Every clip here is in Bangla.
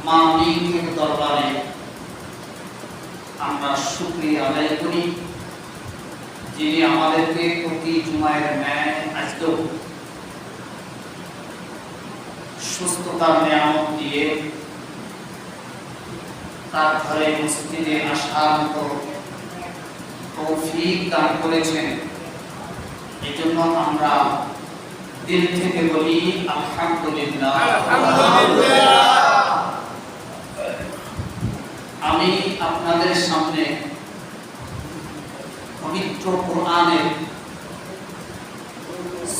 মালিকের দরবারে আমরা শুকরিয়া আদায় করি, যিনি আমাদেরকে প্রতি জুমার ন্যায় আজকেও সুস্থতার নিয়ামত দিয়ে তার ঘরে মসজিদে আসার মতো তৌফিক দান করেছেন। এই জন্য আমরা দিল থেকে বলি আলহামদুলিল্লাহ। আমি আপনাদের সামনে পবিত্র কোরআনের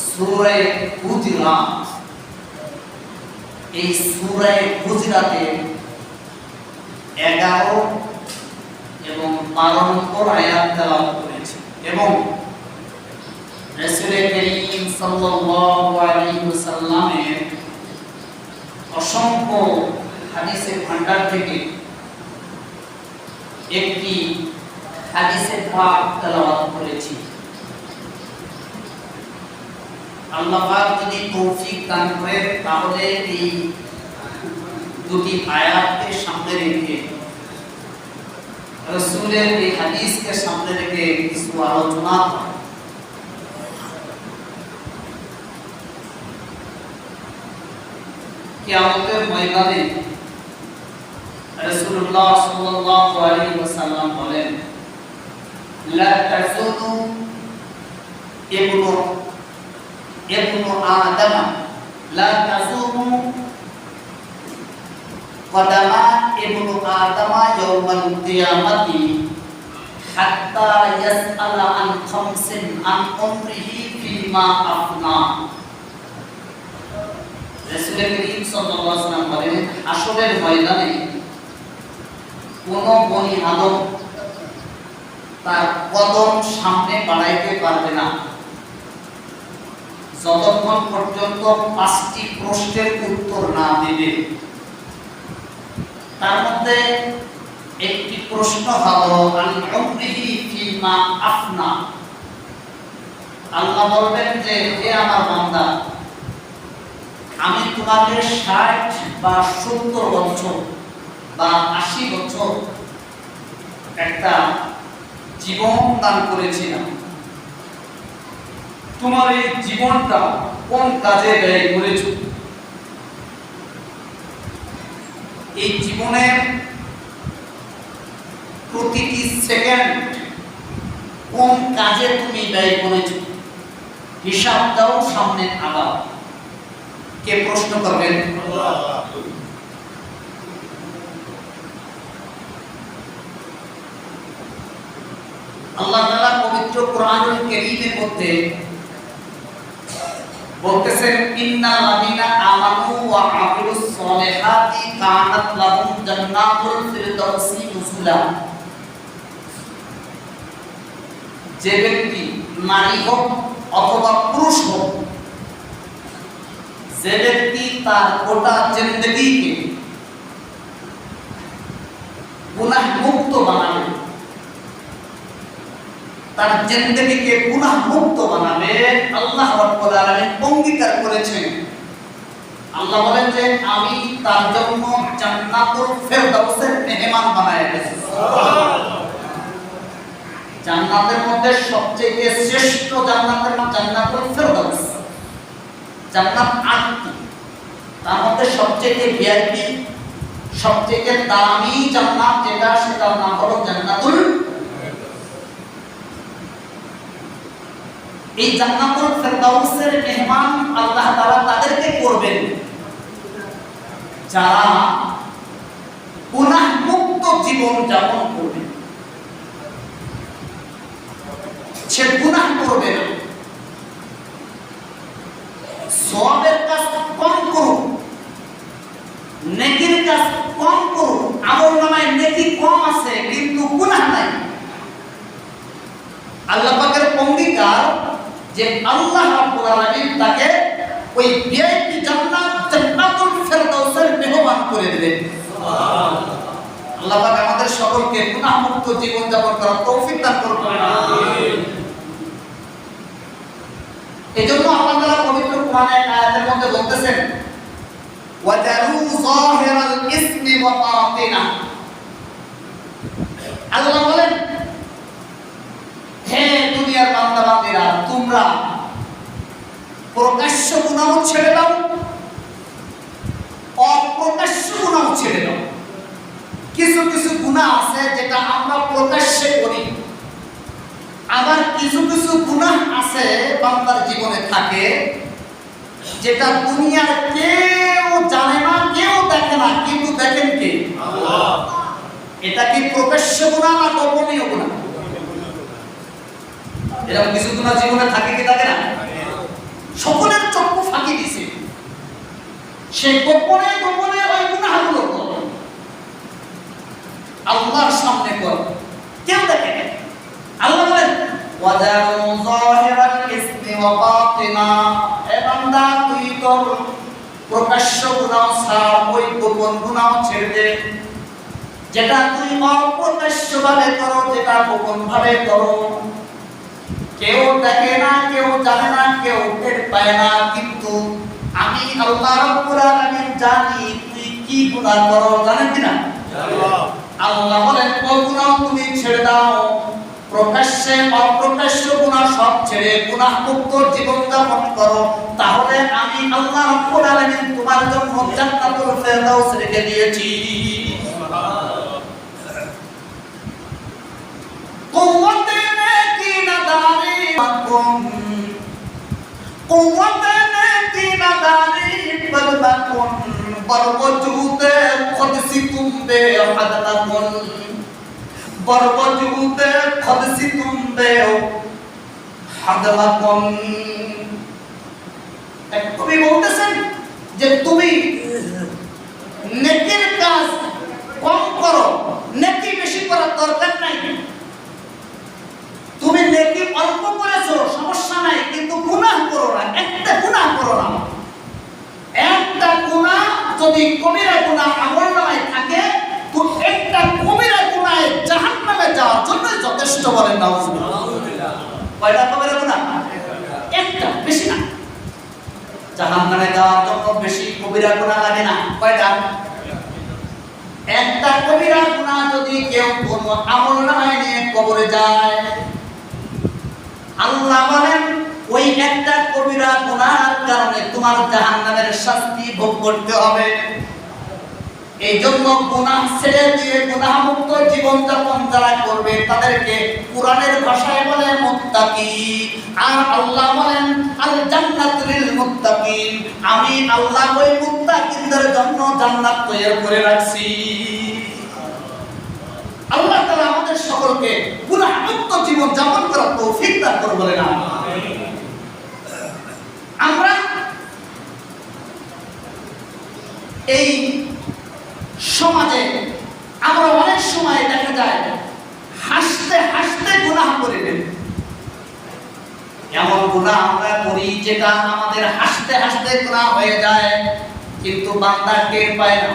সূরা হুজরাত, এই সূরা হুজরাতে 11 এবং 12 নম্বর আয়াত তেলাওয়াত করেছি এবং রাসূল করিম সাল্লাল্লাহু আলাইহি ওয়াসাল্লামের অসংখ্য হাদিসের ভান্ডার থেকে একটি হাদিসের পাক তেলাওয়াত করেছি। আল্লাহ পাক যদি তৌফিক দান করেন তাহলে এই দুটি আয়াতকে সামনে রেখে রাসূলের এই হাদিসকে সামনে রেখে কিছু আলোচনা হয়। কিয়ামতের ময়দানে রাসূলুল্লাহ সাল্লাল্লাহু আলাইহি ওয়াসাল্লাম বলেন, লা তাযুলু ইবনু আদম, লা তাযুলু কদামা ইবনু আদম ইয়াওমাল কিয়ামাতি হাত্তা ইয়াসআলা আন খামসিন আন উমরিহি ফিমা আফনা। রাসূল করিম সাল্লাল্লাহু আলাইহি ওয়াসাল্লাম বলেন, হাসরের ময়দানে কোন বনি আদম তার কদম সামনে বাড়াইতে পারবে না যতক্ষণ পর্যন্ত 5টি প্রশ্নের উত্তর না দেবে। তার মধ্যে একটি প্রশ্ন হলো আল উমরিহি ফিমা আফনা। আল্লাহ বলবেন যে হে আমার বান্দা, আমি তোমাকে 60 বা 70 বছর বা 80 বছর একটা জীবন দান করেছিলাম, তোমার এই জীবনটা কোন কাজে ব্যয় করেছ? এই জীবনের প্রতিটি সেকেন্ড কোন কাজে তুমি ব্যয় করেছ? হিসাব দাও, সামনে আগাও। কে প্রশ্ন করবেন? আল্লাহ তাআলা পবিত্র কোরআনুল কারীমের মধ্যে বলতেছেন, ইন্নাল লাযিনা আমানু ওয়া আমিলুস সলিহাতি কানাত লাহুম জান্নাতুল ফিরদাউসি নুজুলা। যে ব্যক্তি নারী হোক অথবা পুরুষ হোক, যে ব্যক্তি তার গোটা জিন্দেগিকে গুনাহ মুক্ত বানাবে, তার জিন্দেগিকে গুনাহ মুক্ত বানাবে, আল্লাহ রাব্বুল আলামিন অঙ্গীকার করেছেন। আল্লাহ বলেন যে আমি তার জন্য জান্নাতুল ফিরদাউসের মেহমান বানায় রেখেছি। সুবহানাল্লাহ। জান্নাতের মধ্যে সবচেয়ে শ্রেষ্ঠ জান্নাতের নাম জান্নাতুল ফিরদাউস। জান্নাত 8টি, তার মধ্যে সবচেয়ে ভিআইপি, সবচেয়ে দামি জান্নাত যেটা, সেটার নাম হলো জান্নাতুল। এই জান্নাতুল ফিরদাউসের মেহমান আল্লাহ তাআলা তাদেরকে করবেন যারা গুনাহ মুক্ত জীবন যাপন করবে। সে গুনাহ করবে না, সওয়াবের কাজ কম করুক, নেকির কাজ কম করুক, আমলনামায় নেকি কম আছে কিন্তু গুনাহ নাই। আল্লাহ পাকের অঙ্গীকার যে আল্লাহ রাব্বুল আলামিন তাকে ওই ভিআইপি জান্নাতুল ফিরদাউসের মেহমান করে দিবেন। সুবহানাল্লাহ। আল্লাহ পাক আমাদের সকলকে গুনাহ মুক্ত জীবন যাপন করার তৌফিক দান করুন। আমিন। এজন্য আল্লাহ তাআলা পবিত্র কোরআনের আয়াতের মধ্যে বলতেছেন, ওয়াজারু যাহিরাল ইসমি ছেড়ে দাও। কিছু কিছু গুনাহ আছে যেটা আমরা প্রকাশ্যে করি, আবার কিছু কিছু গুনাহ আছে বান্দার জীবনে থাকে যেটা দুনিয়ার কেউ জানে না, কেউ দেখে না, কিন্তু দেখেন কে? আল্লাহ। এটা কি প্রকাশ্য গুনাহ না গোপনীয় গুনাহ? এরকম কিছু গুনাহ জীবনে থাকে কি থাকে না? সকলের চক্ষু ফাঁকি দিছে, সে গোপনে গোপনে ওই গুনাহগুলো করে, আল্লাহর সামনে করে, কেউ দেখে না। আল্লাহ বলেন ওয়াজারু যাহিরাল ইসমি ওয়া বাতিনা, এ বান্দা তুই তোর প্রকাশ্য গুনাহ ছাড়, ওই গোপন গুনাহ ছেড়ে দে। যেটা তুই অপ্রকাশ্যভাবে করো, যেটা গোপন ভাবে করো, কেউ দেখে না, কেউ জানে না, কেউ টের পায় না, কিন্তু আমি আল্লাহ রাব্বুল আলামিন জানি তুই কি গুনাহ করো, জানেন কি না? আল্লাহ বলেন ও গুনাহ তুমি ছেড়ে দাও, প্রকাশ্যে অপ্রকাশ্য গুনাহ সব ছেড়ে গুনাহ মুক্ত জীবন যাপন করো, তাহলে আমি আল্লাহ রাব্বুল আলামিন তোমার জন্য জান্নাতুল ফেরদাউস রেখে দিয়েছি। কুওয়াতে নেকি নাদারি মাকুম, কুওয়াতে নেকি নাদারি বলবাকুন, বরবজুদে খদসিকুম বে হাদালাকুন, বরবজুদে খদসিকুম বে হাদালাকুন। তুমি বলতেছেন যে তুমি নেকির কাজ কম করো, নেকি বেশি করার দরকার নাই। তুমি নেকি অল্প করেছো সমস্যা নাই, কিন্তু গুনাহ করো না, একটা গুনাহ করো না। একটা গুনাহ যদি কবিরা গুনাহ আমলনামায় থাকে, তো একটা কবিরা গুনাহে জাহান্নামে যাওয়ার জন্য যথেষ্ট, বলেন নাউজুবিল্লাহ। কয়টা কবিরা গুনাহ? একটা, বেশি না। জাহান্নামে যাওয়ার জন্য বেশি কবিরা গুনাহ লাগে না। কয়টা? একটা কবিরা গুনাহ যদি কেউ কোনো আমলনামায় নিয়ে কবরে যায়, আল্লাহ বলেন ওই একটা কবিরা গুনাহের কারণে তোমার জাহান্নামের শাস্তি ভোগ করতে হবে। এই জন্য গুনাহ ছেড়ে দিয়ে গুনাহ মুক্ত জীবন যাপন যারা করবে তাদেরকে কোরআনের ভাষায় বলে মুত্তাকি, আর আল্লাহ বলেন আল জান্নাতুল লিল মুত্তাকিন, আমি আল্লাহ ওই মুত্তাকিনদের জন্য জান্নাত তৈরি করে রাখছি। আল্লাহ তাআলা আমাদের সকলকে গুনাহ মুক্ত জীবন যাপন করার তৌফিক দান করুন, বলেন আমিন। আমরা এই সমাজে আমরা অনেক সময় দেখা যায় হাসতে হাসতে গুনাহ করে ফেলি। এমন গুনাহ আমরা করি যেটা আমাদের হাসতে হাসতে গুনাহ হয়ে যায়, কিন্তু বান্দা টের পায় না।